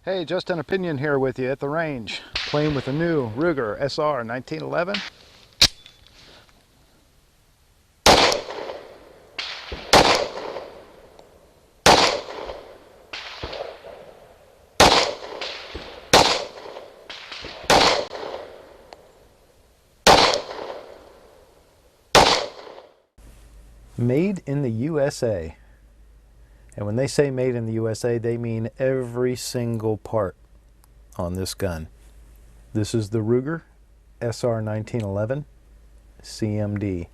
Hey, just an opinion here with you at the range. Playing with a new Ruger SR1911. Made in the USA. And when they say made in the USA, they mean every single part on this gun. This is the Ruger SR1911 CMD.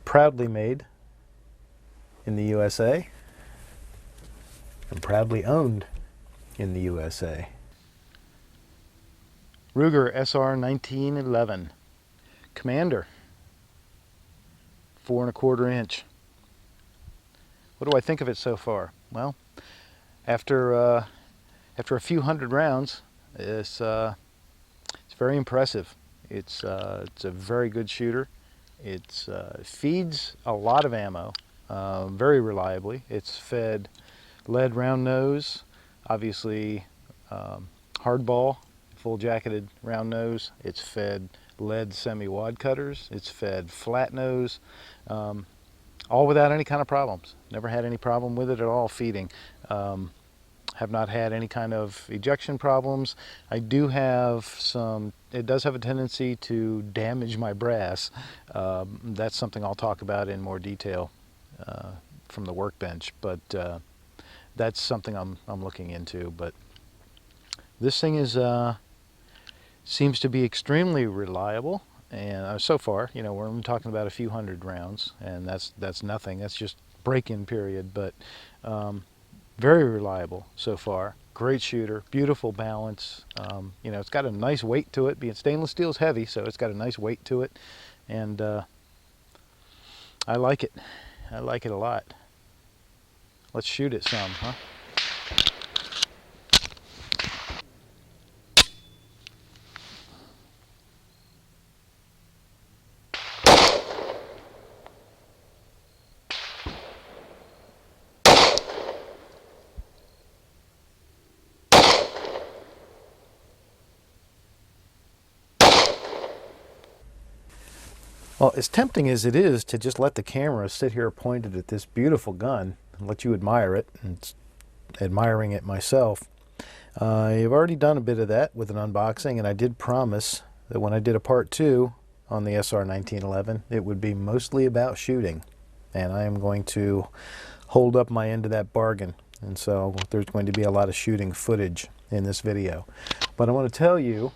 Proudly made in the USA and proudly owned in the USA. Ruger SR1911 Commander, 4¼ inch. What do I think of it so far? Well, after a few hundred rounds, it's very impressive. It's a very good shooter. It feeds a lot of ammo very reliably. It's fed lead round nose, obviously hardball, full jacketed round nose. It's fed lead semi-wad cutters. It's fed flat nose, all without any kind of problems. Never had any problem with it at all feeding. Have not had any kind of ejection problems. I do have some, it does have a tendency to damage my brass. That's something I'll talk about in more detail from the workbench, but that's something I'm looking into. But this thing is seems to be extremely reliable, and so far, you know, we're only talking about a few hundred rounds, and that's nothing. That's just break-in period, but very reliable so far. Great shooter, beautiful balance. You know, it's got a nice weight to it. Being stainless steel is heavy, so it's got a nice weight to it, and I like it. I like it a lot. Let's shoot it some, huh? Well, as tempting as it is to just let the camera sit here pointed at this beautiful gun and let you admire it, and admiring it myself, I've already done a bit of that with an unboxing, and I did promise that when I did a part 2 on the SR1911, it would be mostly about shooting, and I am going to hold up my end of that bargain, and so there's going to be a lot of shooting footage in this video. But I want to tell you,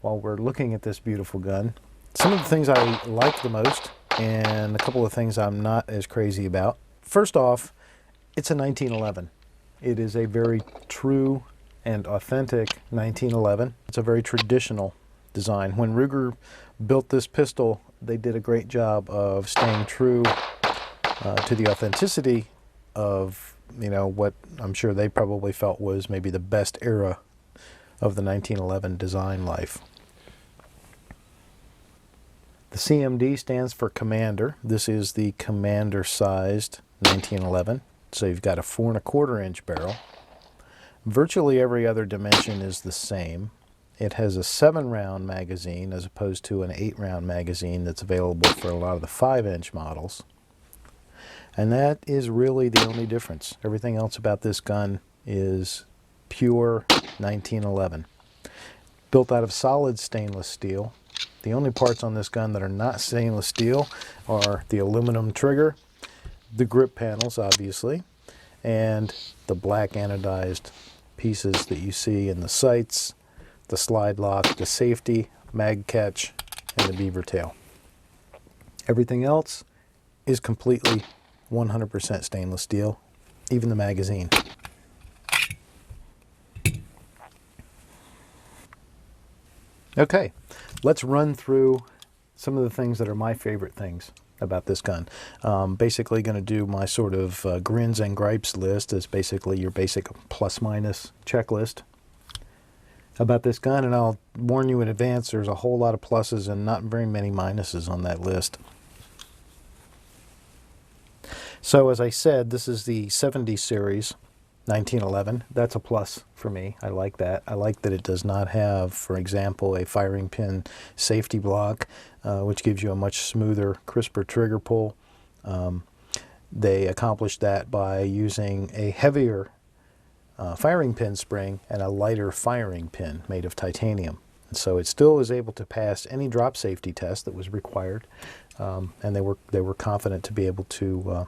while we're looking at this beautiful gun, some of the things I like the most and a couple of things I'm not as crazy about. First off, it's a 1911. It is a very true and authentic 1911. It's a very traditional design. When Ruger built this pistol, they did a great job of staying true to the authenticity of, you know, what I'm sure they probably felt was maybe the best era of the 1911 design life. The CMD stands for Commander. This is the Commander-sized 1911. So you've got a 4¼ inch barrel. Virtually every other dimension is the same. It has a 7-round magazine as opposed to an 8-round magazine that's available for a lot of the 5-inch models. And that is really the only difference. Everything else about this gun is pure 1911. Built out of solid stainless steel. The only parts on this gun that are not stainless steel are the aluminum trigger, the grip panels, obviously, and the black anodized pieces that you see in the sights, the slide lock, the safety, mag catch, and the beaver tail. Everything else is completely 100% stainless steel, even the magazine. Okay, let's run through some of the things that are my favorite things about this gun. Basically going to do my sort of grins and gripes list as basically your basic plus-minus checklist about this gun, and I'll warn you in advance, there's a whole lot of pluses and not very many minuses on that list. So as I said, this is the 70 series 1911. That's a plus for me. I like that. I like that it does not have, for example, a firing pin safety block, which gives you a much smoother, crisper trigger pull. They accomplished that by using a heavier firing pin spring and a lighter firing pin made of titanium. And so it still is able to pass any drop safety test that was required, and they were confident to be able to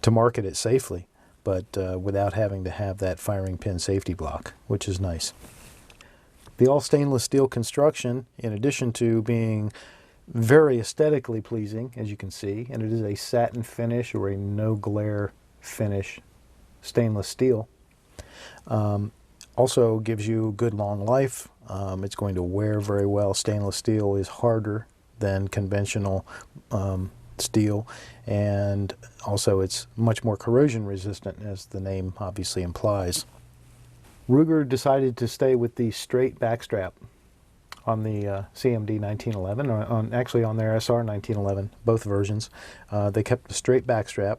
market it safely, but without having to have that firing pin safety block, which is nice. The all stainless steel construction, in addition to being very aesthetically pleasing, as you can see, and it is a satin finish or a no glare finish stainless steel, also gives you good long life. It's going to wear very well. Stainless steel is harder than conventional steel, and also it's much more corrosion resistant, as the name obviously implies. Ruger decided to stay with the straight backstrap on the CMD 1911, or actually on their SR 1911, both versions. They kept the straight backstrap,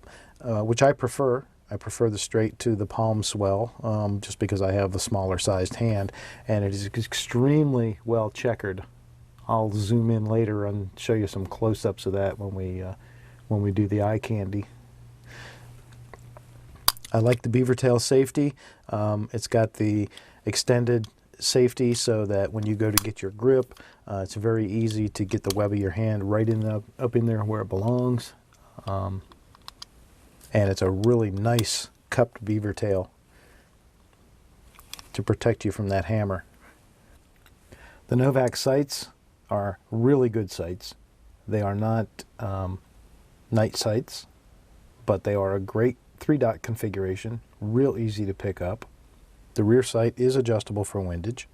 which I prefer. I prefer the straight to the palm swell, just because I have a smaller sized hand, and it is extremely well checkered. I'll zoom in later and show you some close-ups of that when we do the eye candy. I like the beaver tail safety. It's got the extended safety so that when you go to get your grip, it's very easy to get the web of your hand right up in there where it belongs. And it's a really nice cupped beaver tail to protect you from that hammer. The Novak sights are really good sights. They are not night sights, but they are a great 3-dot configuration, real easy to pick up. The rear sight is adjustable for windage.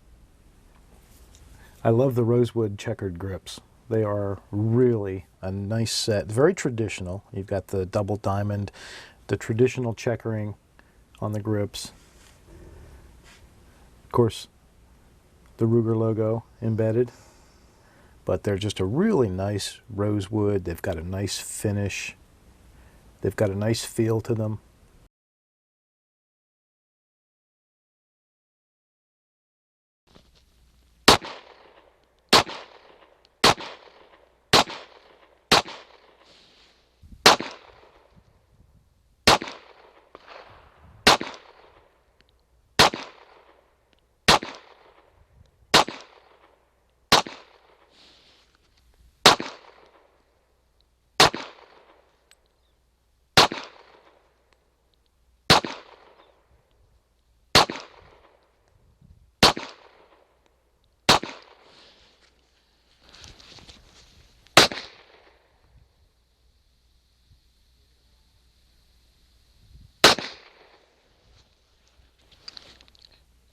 I love the rosewood checkered grips. They are really a nice set, very traditional. You've got the double diamond, the traditional checkering on the grips. Of course, the Ruger logo embedded, but they're just a really nice rosewood. They've got a nice finish. They've got a nice feel to them.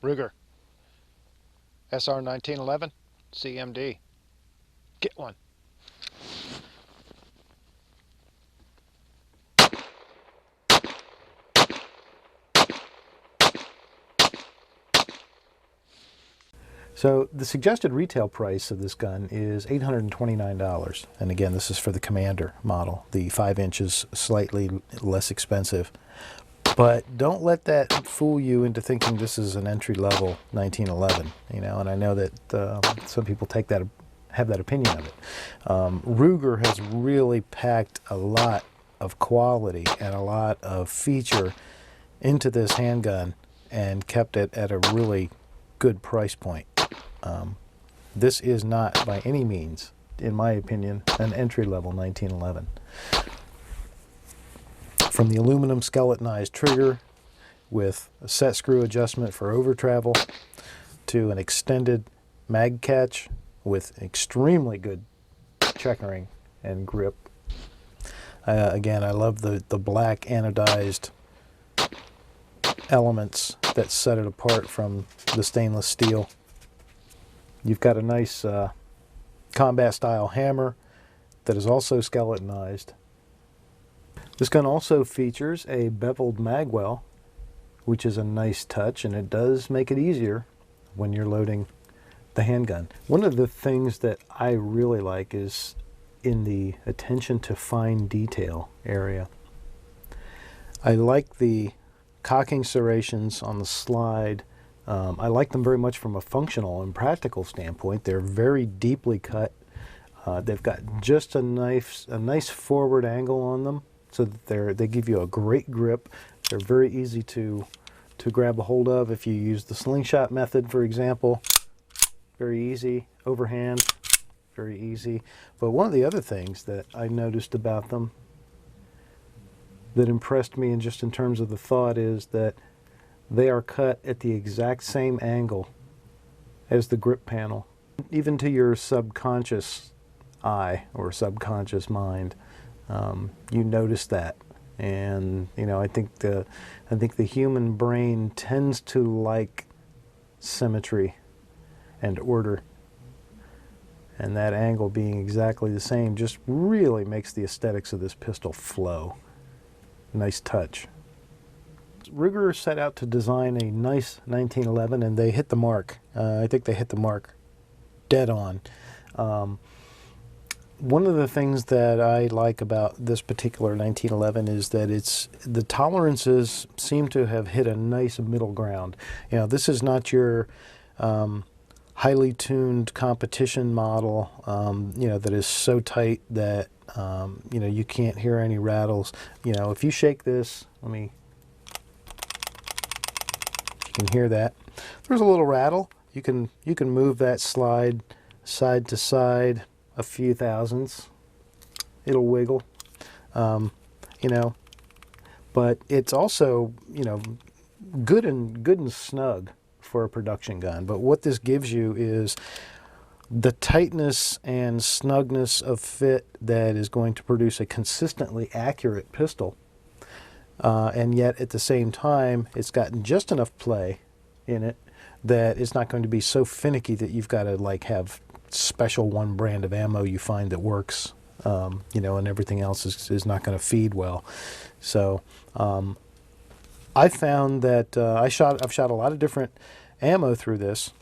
Ruger, SR1911 CMD. Get one. So the suggested retail price of this gun is $829. And again, this is for the Commander model. The 5 inches slightly less expensive. But don't let that fool you into thinking this is an entry-level 1911, you know, and I know that some people have that opinion of it. Ruger has really packed a lot of quality and a lot of feature into this handgun and kept it at a really good price point. This is not by any means, in my opinion, an entry-level 1911. From the aluminum skeletonized trigger with a set screw adjustment for over travel to an extended mag catch with extremely good checkering and grip. Again, I love the black anodized elements that set it apart from the stainless steel. You've got a nice combat style hammer that is also skeletonized. This gun also features a beveled magwell, which is a nice touch, and it does make it easier when you're loading the handgun. One of the things that I really like is in the attention to fine detail area. I like the cocking serrations on the slide. I like them very much from a functional and practical standpoint. They're very deeply cut. They've got just a nice forward angle on them, so that they give you a great grip. They're very easy to grab a hold of if you use the slingshot method, for example. Very easy. Overhand, very easy. But one of the other things that I noticed about them that impressed me, and just in terms of the thought, is that they are cut at the exact same angle as the grip panel. Even to your subconscious eye or subconscious mind, you notice that. And you know, I think the human brain tends to like symmetry and order, and that angle being exactly the same just really makes the aesthetics of this pistol flow. Nice touch. Ruger set out to design a nice 1911, and they hit the mark. I think they hit the mark dead on. One of the things that I like about this particular 1911 is that the tolerances seem to have hit a nice middle ground. You know, this is not your highly tuned competition model, you know, that is so tight that you know, you can't hear any rattles. You know, if you shake this, you can hear that. There's a little rattle. You can move that slide side to side a few thousandths. It'll wiggle, you know, but it's also, you know, good and snug for a production gun. But what this gives you is the tightness and snugness of fit that is going to produce a consistently accurate pistol. And yet at the same time, it's got just enough play in it that it's not going to be so finicky that you've got to like have special one brand of ammo you find that works, you know, and everything else is not going to feed well. So I found that I've shot a lot of different ammo through this,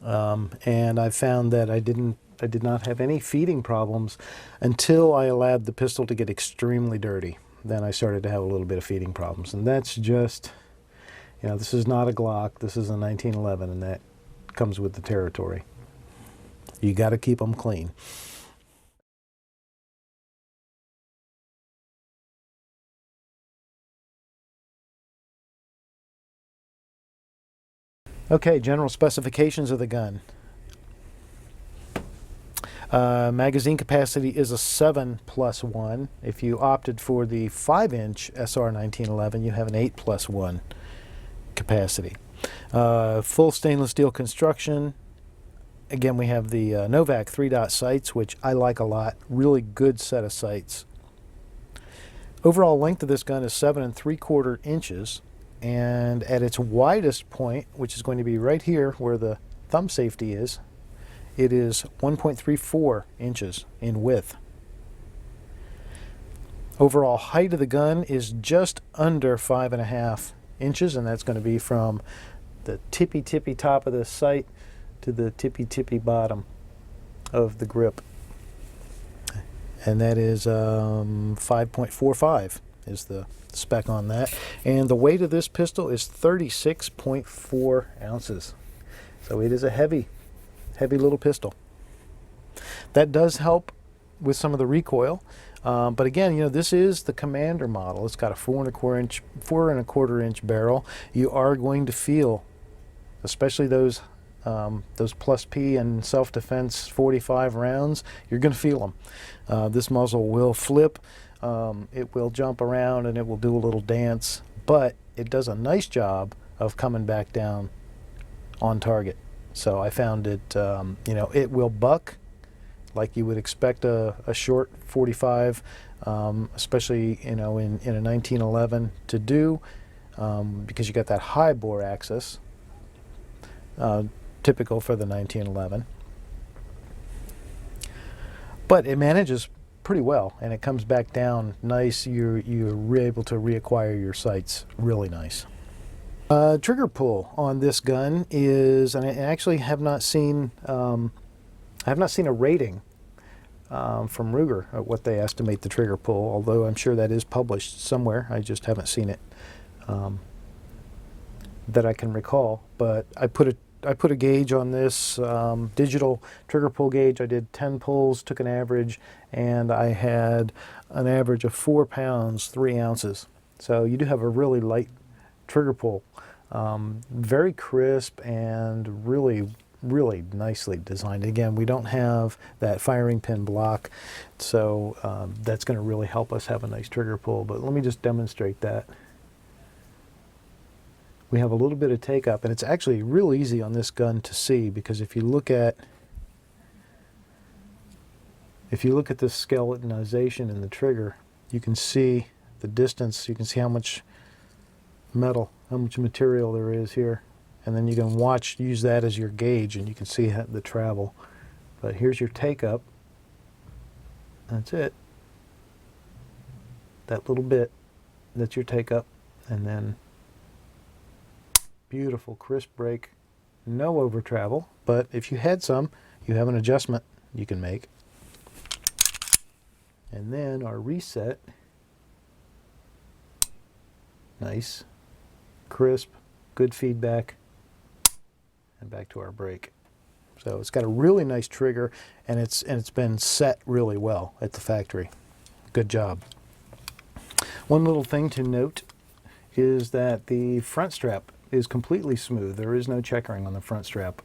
and I found that I did not have any feeding problems until I allowed the pistol to get extremely dirty. Then I started to have a little bit of feeding problems, and that's just, you know, this is not a Glock, this is a 1911, and that comes with the territory. You got to keep them clean. Okay, general specifications of the gun. Magazine capacity is a 7+1. If you opted for the 5-inch SR1911, you have an 8+1 capacity. Full stainless steel construction. Again, we have the Novak 3-dot sights, which I like a lot. Really good set of sights. Overall length of this gun is 7 3/4 inches, and at its widest point, which is going to be right here where the thumb safety is, it is 1.34 inches in width. Overall height of the gun is just under 5.5 inches, and that's going to be from the tippy top of the sight to the tippy bottom of the grip. And that is 5.45 is the spec on that. And the weight of this pistol is 36.4 ounces. So it is a heavy little pistol. That does help with some of the recoil. But again, you know, this is the Commander model. It's got a 4.25 inch barrel. You are going to feel, especially those plus P and self-defense 45 rounds, you're going to feel them. This muzzle will flip, it will jump around, and it will do a little dance, but it does a nice job of coming back down on target. So I found it, you know, it will buck like you would expect a short 45, especially, you know, in a 1911 to do, because you got that high bore axis, typical for the 1911. But it manages pretty well, and it comes back down nice. You're able to reacquire your sights really nice. Trigger pull on this gun is, and I actually have not seen, I have not seen a rating from Ruger, what they estimate the trigger pull, although I'm sure that is published somewhere. I just haven't seen it that I can recall. But I put a gauge on this digital trigger pull gauge. I did 10 pulls, took an average, and I had an average of 4 pounds, 3 ounces. So you do have a really light trigger pull. Very crisp and really nicely designed. Again, we don't have that firing pin block, so that's going to really help us have a nice trigger pull. But let me just demonstrate that. We have a little bit of take up, and it's actually real easy on this gun to see, because if you look at the skeletonization in the trigger, you can see the distance, you can see how much metal, how much material there is here, and then you can use that as your gauge, and you can see the travel. But here's your take up. That's it. That little bit, that's your take up, and then beautiful crisp break, no over travel. But if you had some, you have an adjustment you can make. And then our reset, nice, crisp, good feedback, and back to our break. So it's got a really nice trigger, and it's been set really well at the factory. Good job. One little thing to note is that the front strap is completely smooth. There is no checkering on the front strap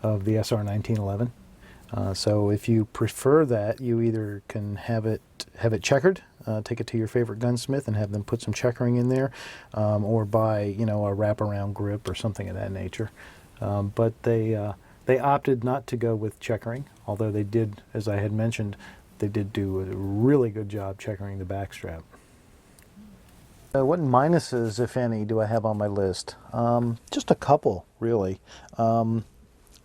of the SR1911. So if you prefer that, you either can have it checkered, take it to your favorite gunsmith and have them put some checkering in there, or buy a wraparound grip or something of that nature. But they opted not to go with checkering, although they did, as I had mentioned, they did do a really good job checkering the back strap. What minuses, if any, do I have on my list? Just a couple, really.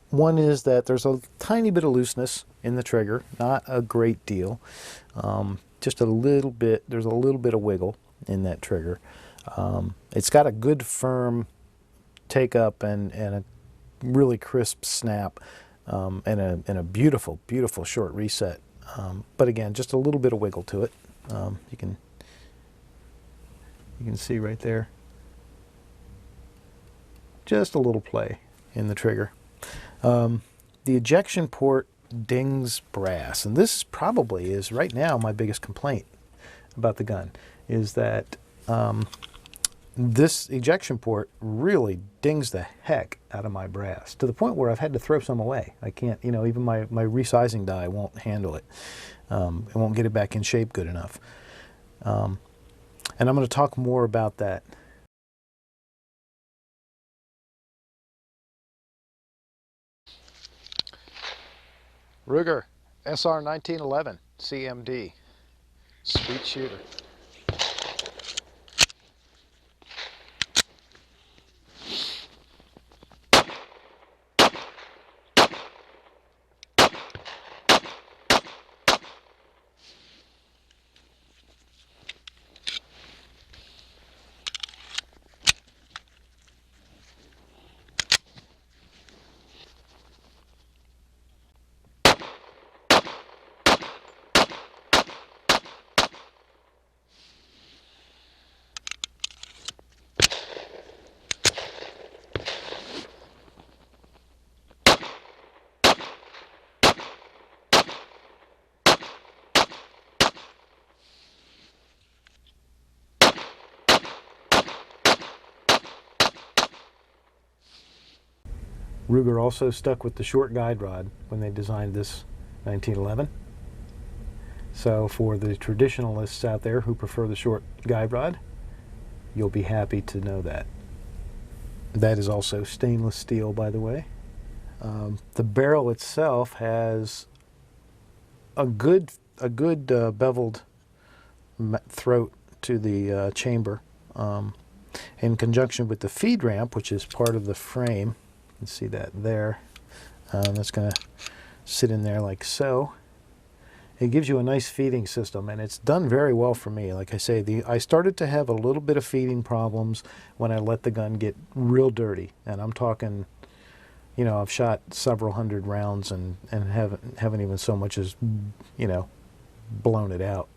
One is that there's a tiny bit of looseness in the trigger, not a great deal. Just a little bit, there's a little bit of wiggle in that trigger. It's got a good firm take up and a really crisp snap, and a beautiful short reset. But again, just a little bit of wiggle to it. You can see right there, just a little play in the trigger. The ejection port dings brass, and this probably is right now my biggest complaint about the gun, is that this ejection port really dings the heck out of my brass, to the point where I've had to throw some away. I can't, even my resizing die won't handle it. It won't get it back in shape good enough. And I'm going to talk more about that. Ruger SR1911 CMD, sweet shooter. Ruger also stuck with the short guide rod when they designed this 1911. So for the traditionalists out there who prefer the short guide rod, you'll be happy to know that. That is also stainless steel, by the way. The barrel itself has a good beveled throat to the chamber, in conjunction with the feed ramp, which is part of the frame. You can see that there. That's going to sit in there like so. It gives you a nice feeding system, and it's done very well for me. Like I say, I started to have a little bit of feeding problems when I let the gun get real dirty, and I'm talking you know, I've shot several hundred rounds and haven't even so much as, you know, blown it out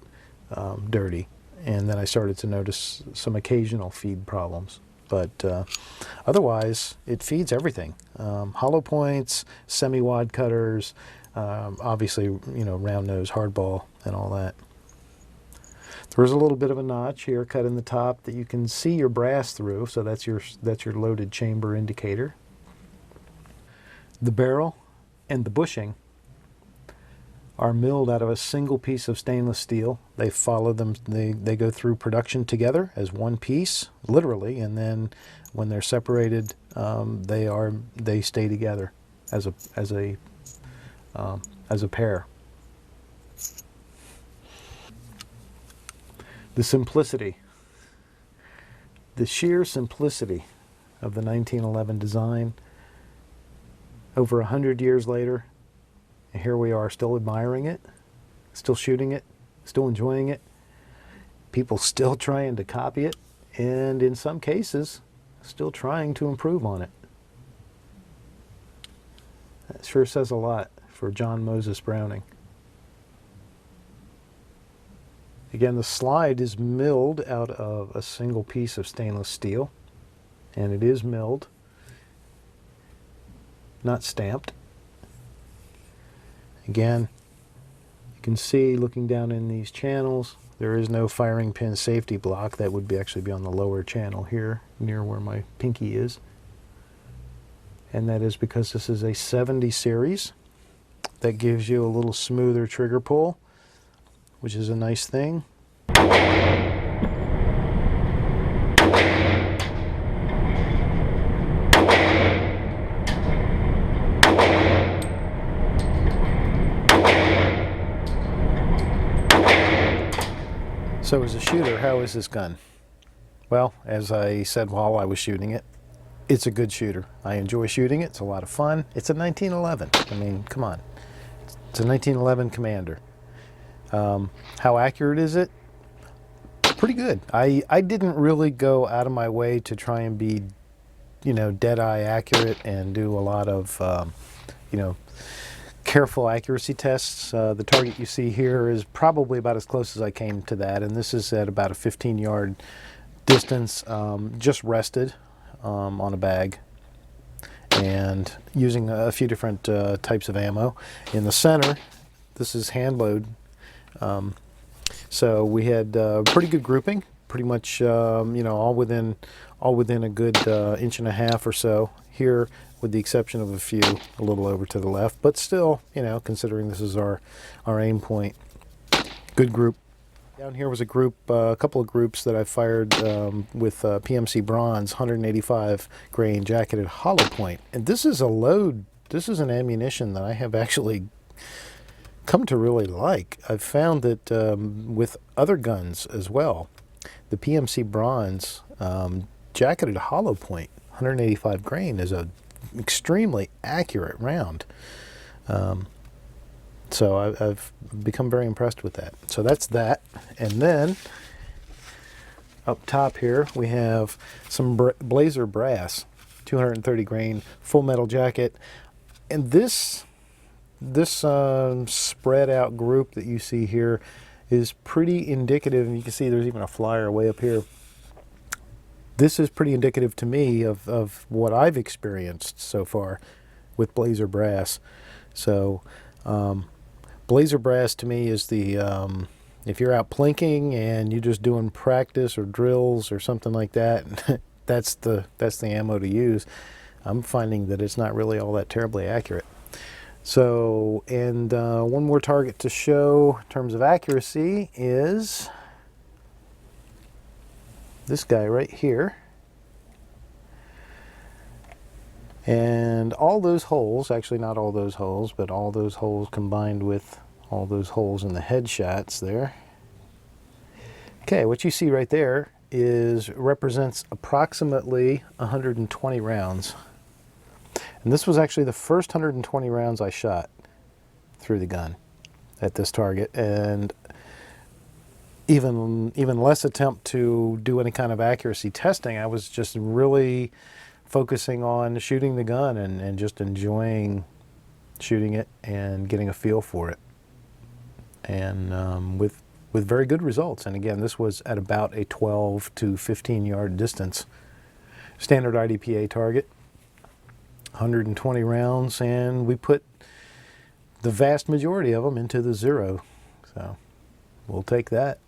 dirty. And then I started to notice some occasional feed problems. But otherwise, it feeds everything. Hollow points, semi-wad cutters, obviously, you know, round nose, hardball, and all that. There's a little bit of a notch here cut in the top that you can see your brass through, so that's your loaded chamber indicator. The barrel and the bushing are milled out of a single piece of stainless steel. They follow them, they go through production together as one piece, literally, and then when they're separated, they stay together as a pair. The simplicity, the sheer simplicity of the 1911 design. Over 100 years later, and here we are still admiring it, still shooting it, still enjoying it. People still trying to copy it, and in some cases, still trying to improve on it. That sure says a lot for John Moses Browning. Again, the slide is milled out of a single piece of stainless steel, and it is milled, not stamped. Again, you can see looking down in these channels, there is no firing pin safety block. That would actually be on the lower channel here, near where my pinky is. And that is because this is a 70 series. That gives you a little smoother trigger pull, which is a nice thing. So as a shooter, how is this gun? Well, as I said while I was shooting it, it's a good shooter. I enjoy shooting it. It's a lot of fun. It's a 1911. I mean, come on. It's a 1911 Commander. How accurate is it? Pretty good. I didn't really go out of my way to try and be, you know, dead-eye accurate and do a lot of, you know, careful accuracy tests. The target you see here is probably about as close as I came to that, and this is at about a 15-yard distance, just rested on a bag, and using a few different types of ammo. In the center, this is hand load. So we had pretty good grouping, pretty much, you know, all within a good inch and a half or so here, with the exception of a few a little over to the left, but still, you know, considering this is our aim point, good group. Down here was a group, a couple of groups that I fired with PMC Bronze 185 grain jacketed hollow point, and this is a load. This is an ammunition that I have actually come to really like. I've found that with other guns as well, the PMC Bronze jacketed hollow point 185 grain is a extremely accurate round. So I've become very impressed with that. So that's that. And then up top here we have some Blazer brass, 230 grain full metal jacket. And this spread out group that you see here is pretty indicative, and you can see there's even a flyer way up here. This is pretty indicative to me of what I've experienced so far with Blazer brass. So Blazer brass to me is the, if you're out plinking and you're just doing practice or drills or something like that, that's the ammo to use. I'm finding that it's not really all that terribly accurate. So, and one more target to show in terms of accuracy is this guy right here. And all those holes, actually not all those holes, but all those holes combined with all those holes in the headshots there. Okay, what you see right there represents approximately 120 rounds. And this was actually the first 120 rounds I shot through the gun at this target, and even less attempt to do any kind of accuracy testing. I was just really focusing on shooting the gun and just enjoying shooting it and getting a feel for it. And with very good results. And again, this was at about a 12 to 15 yard distance. Standard IDPA target, 120 rounds, and we put the vast majority of them into the 0. So we'll take that.